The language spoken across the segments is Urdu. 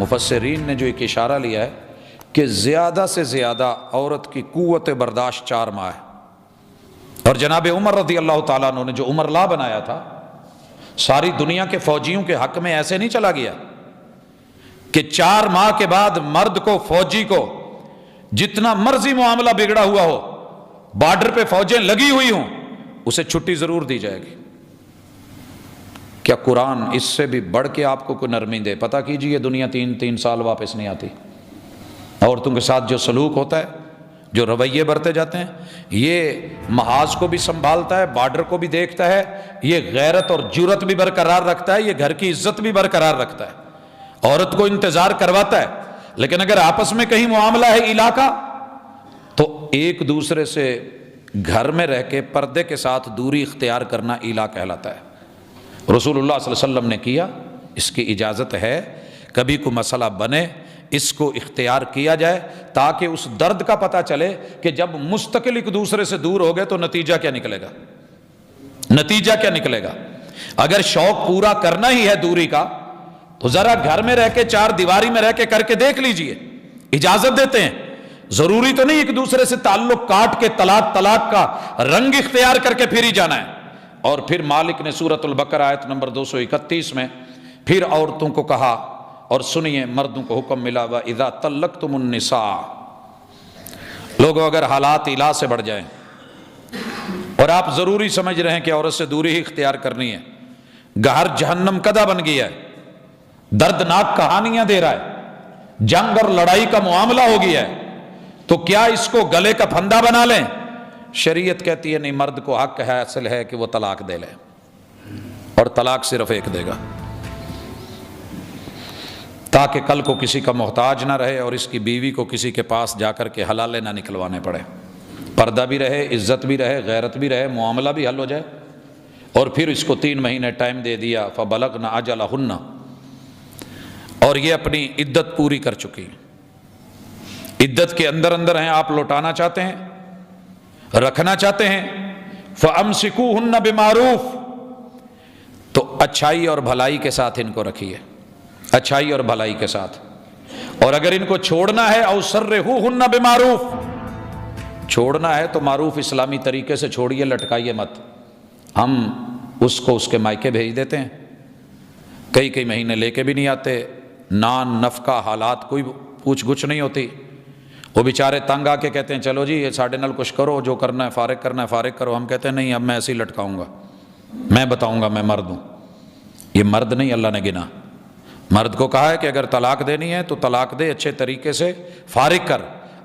مفسرین نے جو ایک اشارہ لیا ہے کہ زیادہ سے زیادہ عورت کی قوت برداشت 4 ماہ ہے. اور جناب عمر رضی اللہ تعالیٰ عنہ نے جو عمر لا بنایا تھا، ساری دنیا کے فوجیوں کے حق میں ایسے نہیں چلا گیا کہ 4 ماہ کے بعد مرد کو، فوجی کو جتنا مرضی معاملہ بگڑا ہوا ہو، بارڈر پہ فوجیں لگی ہوئی ہوں، اسے چھٹی ضرور دی جائے گی. کیا قرآن اس سے بھی بڑھ کے آپ کو کوئی نرمی دے؟ پتہ کیجئے دنیا 3 سال واپس نہیں آتی. عورتوں کے ساتھ جو سلوک ہوتا ہے، جو رویے برتے جاتے ہیں، یہ محاذ کو بھی سنبھالتا ہے، بارڈر کو بھی دیکھتا ہے، یہ غیرت اور جرت بھی برقرار رکھتا ہے، یہ گھر کی عزت بھی برقرار رکھتا ہے، عورت کو انتظار کرواتا ہے. لیکن اگر آپس میں کہیں معاملہ ہے علاقہ، تو ایک دوسرے سے گھر میں رہ کے پردے کے ساتھ دوری اختیار کرنا ایلا کہلاتا ہے. رسول اللہ صلی اللہ علیہ وسلم نے کیا، اس کی اجازت ہے. کبھی کوئی مسئلہ بنے اس کو اختیار کیا جائے تاکہ اس درد کا پتہ چلے کہ جب مستقل ایک دوسرے سے دور ہو گئے تو نتیجہ کیا نکلے گا. نتیجہ کیا نکلے گا؟ اگر شوق پورا کرنا ہی ہے دوری کا تو ذرا گھر میں رہ کے 4 دیواری میں رہ کے کر کے دیکھ لیجئے. اجازت دیتے ہیں. ضروری تو نہیں ایک دوسرے سے تعلق کاٹ کے طلاق کا رنگ اختیار کر کے پھر ہی جانا ہے. اور پھر مالک نے سورۃ البقرہ آیت نمبر 231 میں پھر عورتوں کو کہا، اور سنیے مردوں کو حکم ملا، وَإِذَا طَلَّقْتُمُ النِّسَاءَ. لوگوں اگر حالات الا سے بڑھ جائیں اور آپ ضروری سمجھ رہے ہیں کہ عورت سے دوری ہی اختیار کرنی ہے، گھر جہنم کدہ بن گیا ہے، دردناک کہانیاں دے رہا ہے، جنگ اور لڑائی کا معاملہ ہو گیا ہے، تو کیا اس کو گلے کا پھندا بنا لیں؟ شریعت کہتی ہے نہیں، مرد کو حق ہے، اصل ہے کہ وہ طلاق دے لے، اور طلاق صرف ایک دے گا، تاکہ کل کو کسی کا محتاج نہ رہے اور اس کی بیوی کو کسی کے پاس جا کر کے حلالے نہ نکلوانے پڑے. پردہ بھی رہے، عزت بھی رہے، غیرت بھی رہے، معاملہ بھی حل ہو جائے. اور پھر اس کو 3 مہینے ٹائم دے دیا، فَبَلَغْنَ أَجَلَهُنَّ، اور یہ اپنی عدت پوری کر چکی، عدت کے اندر اندر ہیں. آپ لوٹانا چاہتے ہیں، رکھنا چاہتے ہیں، فَأَمْسِكُوهُنَّ بِمَعْرُوفٍ، تو اچھائی اور بھلائی کے ساتھ ان کو رکھیے، اچھائی اور بھلائی کے ساتھ. اور اگر ان کو چھوڑنا ہے، او سرحوہن بمعروف، چھوڑنا ہے تو معروف اسلامی طریقے سے چھوڑیے، لٹکائیے مت. ہم اس کو اس کے مائکے بھیج دیتے ہیں، کئی مہینے لے کے بھی نہیں آتے، نان نفقہ حالات کوئی پوچھ گچھ نہیں ہوتی. وہ بیچارے تنگ آ کے کہتے ہیں چلو جی یہ ساڑھے نال کچھ کرو، جو کرنا ہے فارغ کرنا ہے فارغ کرو. ہم کہتے ہیں نہیں، اب میں ایسے ہی لٹکاؤں گا، میں بتاؤں گا میں مرد ہوں. یہ مرد نہیں اللہ نے گنا. مرد کو کہا ہے کہ اگر طلاق دینی ہے تو طلاق دے، اچھے طریقے سے فارغ کر،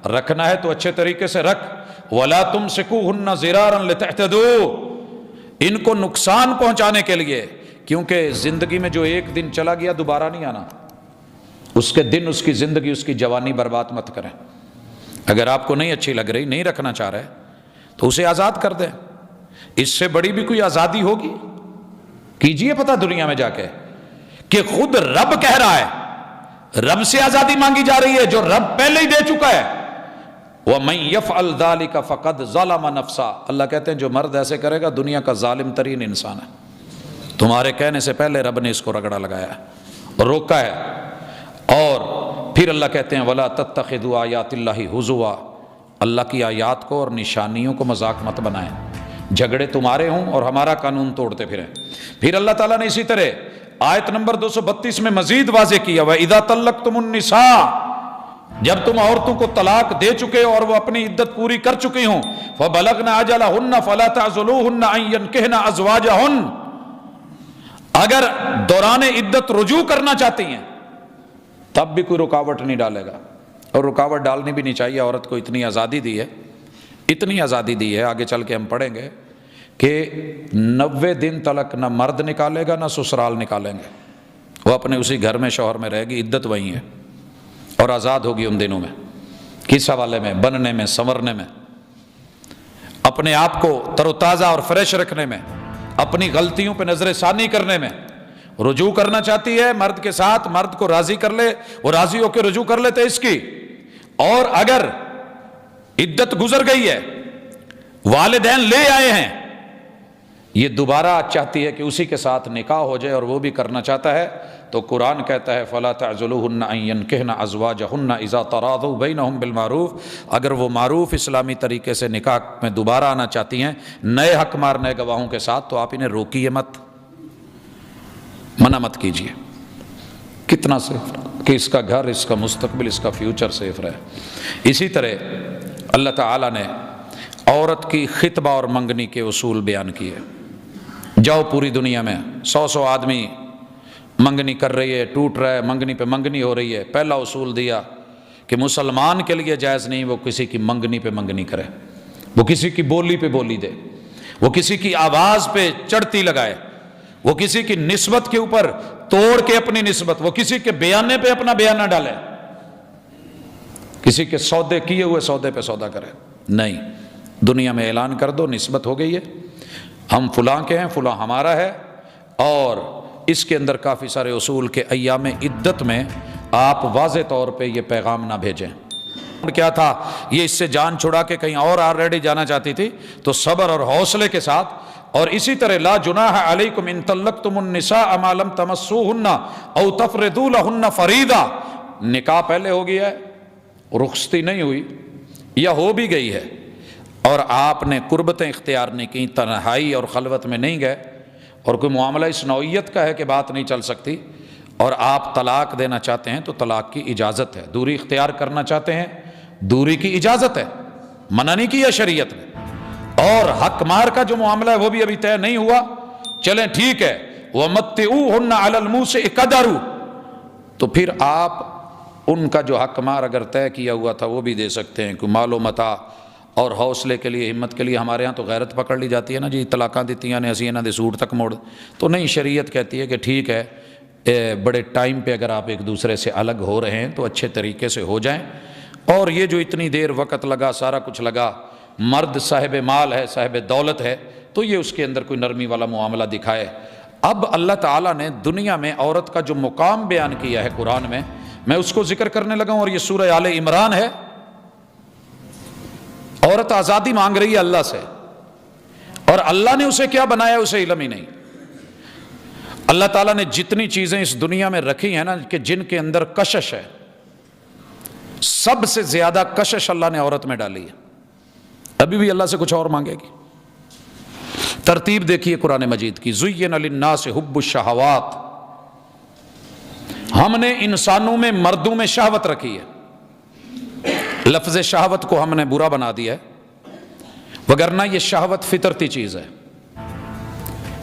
رکھنا ہے تو اچھے طریقے سے رکھ. وَلَا تُمْسِكُوهُنَّ ضِرَارًا لِتَعْتَدُوا، ان کو نقصان پہنچانے کے لیے، کیونکہ زندگی میں جو ایک دن چلا گیا دوبارہ نہیں آنا، اس کے دن، اس کی زندگی، اس کی جوانی برباد مت کریں. اگر آپ کو نہیں اچھی لگ رہی، نہیں رکھنا چاہ رہے تو اسے آزاد کر دیں. اس سے بڑی بھی کوئی آزادی ہوگی؟ کیجئے پتہ دنیا میں جا کے کہ خود رب کہہ رہا ہے، رب سے آزادی مانگی جا رہی ہے جو رب پہلے ہی دے چکا ہے. وَمَن يَفْعَلْ ذَلِكَ فَقَدْ ظَلَمَ نَفْسَهُ، اللہ کہتے ہیں جو مرد ایسے کرے گا دنیا کا ظالم ترین انسان ہے. تمہارے کہنے سے پہلے رب نے اس کو رگڑا لگایا ہے اور روکا ہے. اور پھر اللہ کہتے ہیں وَلَا تَتَّخِذُوا آیَاتِ اللَّهِ هُزُوًا، اللہ کی آیات کو اور نشانیوں کو مذاق مت بنائیں. جھگڑے تمہارے ہوں اور ہمارا قانون توڑتے پھریں. پھر اللہ تعالیٰ نے اسی طرح آیت نمبر 232 میں مزید واضح کیا، وَإِذَا طَلَّقْتُمُ النِّسَاءَ، جب تم عورتوں کو طلاق دے چکے اور وہ اپنی عدت پوری کر چکی ہوں، فَبَلَغْنَ أَجَلَهُنَّ فَلَا تَعْضُلُوهُنَّ أَن يَنكِحْنَ أَزْوَاجَهُنَّ، اگر دوران عدت رجوع کرنا چاہتی ہیں تب بھی کوئی رکاوٹ نہیں ڈالے گا. اور رکاوٹ ڈالنی بھی نہیں چاہیے. عورت کو اتنی آزادی دی ہے، اتنی آزادی دی ہے، آگے چل کے ہم پڑھیں گے کہ 90 دن تلک نہ مرد نکالے گا نہ سسرال نکالیں گے. وہ اپنے اسی گھر میں شوہر میں رہے گی، عدت وہی ہے، اور آزاد ہوگی ان دنوں میں. کس حوالے میں؟ بننے میں، سنورنے میں، اپنے آپ کو تر و تازہ اور فریش رکھنے میں، اپنی غلطیوں پہ نظر ثانی کرنے میں. رجوع کرنا چاہتی ہے مرد کے ساتھ، مرد کو راضی کر لے، وہ راضی ہو کے رجوع کر لیتے اس کی. اور اگر عدت گزر گئی ہے، والدین لے آئے ہیں، یہ دوبارہ چاہتی ہے کہ اسی کے ساتھ نکاح ہو جائے اور وہ بھی کرنا چاہتا ہے، تو قرآن کہتا ہے فَلَا تَعْزُلُوهُنَّ أَن يَنكِحْنَ أَزْوَاجَهُنَّ إِذَا تَرَاضَوْا بَيْنَهُم بِالْمَعْرُوفِ، اگر وہ معروف اسلامی طریقے سے نکاح میں دوبارہ آنا چاہتی ہیں نئے حق مار نئے گواہوں کے ساتھ، تو آپ انہیں روکیے مت، منع مت کیجیے۔ کتنا سیف کہ اس کا گھر، اس کا مستقبل، اس کا فیوچر سیف رہے۔ اسی طرح اللہ تعالیٰ نے عورت کی خطبہ اور منگنی کے اصول بیان کیے۔ جاؤ پوری دنیا میں 100 آدمی منگنی کر رہی ہے، ٹوٹ رہا ہے، منگنی پہ منگنی ہو رہی ہے، پہلا اصول دیا کہ مسلمان کے لیے جائز نہیں وہ کسی کی منگنی پہ منگنی کرے، وہ کسی کی بولی پہ بولی دے، وہ کسی کی آواز پہ چڑھتی لگائے، وہ کسی کی نسبت کے اوپر توڑ کے اپنی نسبت، وہ کسی کے بیانے پہ اپنا بیانہ ڈالے، کسی کے سودے کیے ہوئے سودے پہ سودا کرے۔ نہیں، دنیا میں اعلان کر دو نسبت ہو گئی ہے، ہم فلاں کے ہیں، فلاں ہمارا ہے، اور اس کے اندر کافی سارے اصول کے ایام عدت میں آپ واضح طور پہ یہ پیغام نہ بھیجیں۔ کیا تھا یہ اس سے جان چھڑا کے کہیں اور آلریڈی جانا چاہتی تھی، تو صبر اور حوصلے کے ساتھ، اور اسی طرح لا جناح علیکم ان طلقتم النساء ما لم تمسوهن او تفرضوا لهن فریضہ، نکاح پہلے ہو گیا ہے، رخصتی نہیں ہوئی یا ہو بھی گئی ہے اور آپ نے قربتیں اختیار نہیں کی، تنہائی اور خلوت میں نہیں گئے، اور کوئی معاملہ اس نوعیت کا ہے کہ بات نہیں چل سکتی، اور آپ طلاق دینا چاہتے ہیں تو طلاق کی اجازت ہے، دوری اختیار کرنا چاہتے ہیں دوری کی اجازت ہے، منع نہیں کیا شریعت نے۔ اور حق مار کا جو معاملہ ہے وہ بھی ابھی طے نہیں ہوا، چلیں ٹھیک ہے، وَمَتِّعُوهُنَّ عَلَى الْمُوسِعِ قَدَرُهُ، تو پھر آپ ان کا جو حق مار اگر طے کیا ہوا تھا وہ بھی دے سکتے ہیں، کوئی مال و متاع اور حوصلے کے لیے، ہمت کے لیے۔ ہمارے ہاں تو غیرت پکڑ لی جاتی ہے نا جی، طلاقاں دیتی ہیں اسی انہاں دے سوٹ تک موڑ، تو نہیں، شریعت کہتی ہے کہ ٹھیک ہے، بڑے ٹائم پہ اگر آپ ایک دوسرے سے الگ ہو رہے ہیں تو اچھے طریقے سے ہو جائیں، اور یہ جو اتنی دیر وقت لگا، سارا کچھ لگا، مرد صاحب مال ہے، صاحب دولت ہے، تو یہ اس کے اندر کوئی نرمی والا معاملہ دکھائے۔ اب اللہ تعالیٰ نے دنیا میں عورت کا جو مقام بیان کیا ہے قرآن میں اس کو ذکر کرنے لگا ہوں، اور یہ سورہ آل عمران ہے۔ عورت آزادی مانگ رہی ہے اللہ سے، اور اللہ نے اسے کیا بنایا اسے علم ہی نہیں۔ اللہ تعالیٰ نے جتنی چیزیں اس دنیا میں رکھی ہیں نا کہ جن کے اندر کشش ہے، سب سے زیادہ کشش اللہ نے عورت میں ڈالی ہے۔ ابھی بھی اللہ سے کچھ اور مانگے گی۔ ترتیب دیکھیے قرآن مجید کی، زُيِّنَ لِلنَّاسِ حُبُّ الشَّهَوَاتِ، ہم نے انسانوں میں، مردوں میں شہوت رکھی ہے۔ لفظ شہوت کو ہم نے برا بنا دیا ہے، وگرنہ یہ شہوت فطرتی چیز ہے،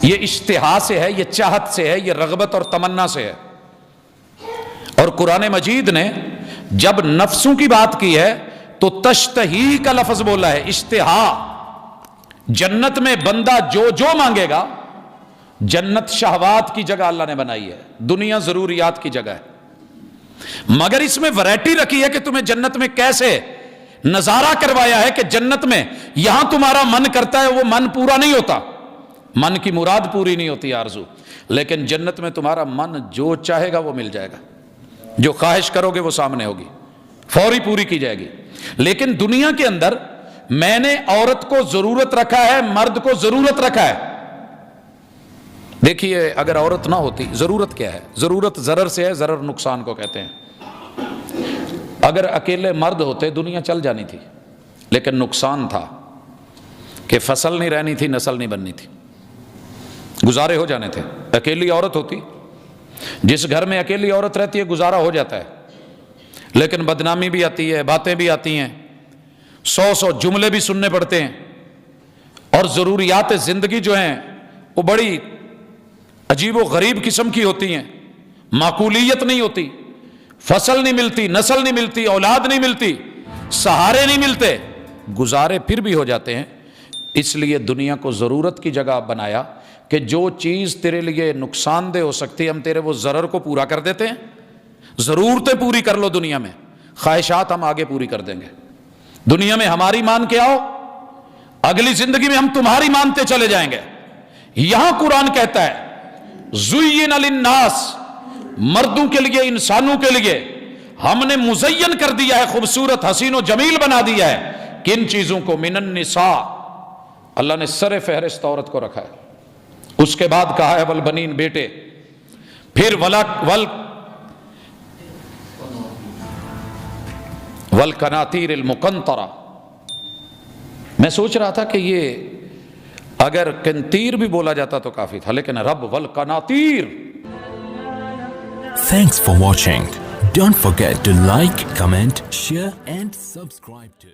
یہ اشتہا سے ہے، یہ چاہت سے ہے، یہ رغبت اور تمنا سے ہے۔ اور قرآن مجید نے جب نفسوں کی بات کی ہے تو تشتہی کا لفظ بولا ہے، اشتہا۔ جنت میں بندہ جو جو مانگے گا، جنت شہوات کی جگہ اللہ نے بنائی ہے، دنیا ضروریات کی جگہ ہے، مگر اس میں ویرائٹی رکھی ہے کہ تمہیں جنت میں کیسے نظارہ کروایا ہے کہ جنت میں یہاں تمہارا من کرتا ہے، وہ من پورا نہیں ہوتا، من کی مراد پوری نہیں ہوتی آرزو، لیکن جنت میں تمہارا من جو چاہے گا وہ مل جائے گا، جو خواہش کرو گے وہ سامنے ہوگی، فوری پوری کی جائے گی۔ لیکن دنیا کے اندر میں نے عورت کو ضرورت رکھا ہے، مرد کو ضرورت رکھا ہے۔ دیکھیے اگر عورت نہ ہوتی، ضرورت کیا ہے؟ ضرورت ضرر سے ہے، ضرر نقصان کو کہتے ہیں۔ اگر اکیلے مرد ہوتے دنیا چل جانی تھی، لیکن نقصان تھا کہ فصل نہیں رہنی تھی، نسل نہیں بننی تھی، گزارے ہو جانے تھے۔ اکیلی عورت ہوتی، جس گھر میں اکیلی عورت رہتی ہے گزارا ہو جاتا ہے، لیکن بدنامی بھی آتی ہے، باتیں بھی آتی ہیں، 100 جملے بھی سننے پڑتے ہیں، اور ضروریات زندگی جو ہیں وہ بڑی عجیب و غریب قسم کی ہوتی ہیں، معقولیت نہیں ہوتی، فصل نہیں ملتی، نسل نہیں ملتی، اولاد نہیں ملتی، سہارے نہیں ملتے، گزارے پھر بھی ہو جاتے ہیں۔ اس لیے دنیا کو ضرورت کی جگہ بنایا کہ جو چیز تیرے لیے نقصان دہ ہو سکتی ہے ہم تیرے وہ ضرر کو پورا کر دیتے ہیں۔ ضرورتیں پوری کر لو دنیا میں، خواہشات ہم آگے پوری کر دیں گے۔ دنیا میں ہماری مان کے آؤ، اگلی زندگی میں ہم تمہاری مانتے چلے جائیں گے۔ یہاں قرآن کہتا ہے زُيِّنَ لِلنَّاسِ، مردوں کے لیے، انسانوں کے لیے ہم نے مزین کر دیا ہے، خوبصورت، حسین و جمیل بنا دیا ہے۔ کن چیزوں کو؟ من النساء، اللہ نے سر فہرست عورت کو رکھا ہے، اس کے بعد کہا ہے والبنین، بیٹے، پھر والقناطیر المقنطرہ. میں سوچ رہا تھا کہ یہ اگر قنطیر بھی بولا جاتا تو کافی تھا، لیکن رب والقناطیر. Thanks for watching. Don't forget to like, comment, share and subscribe to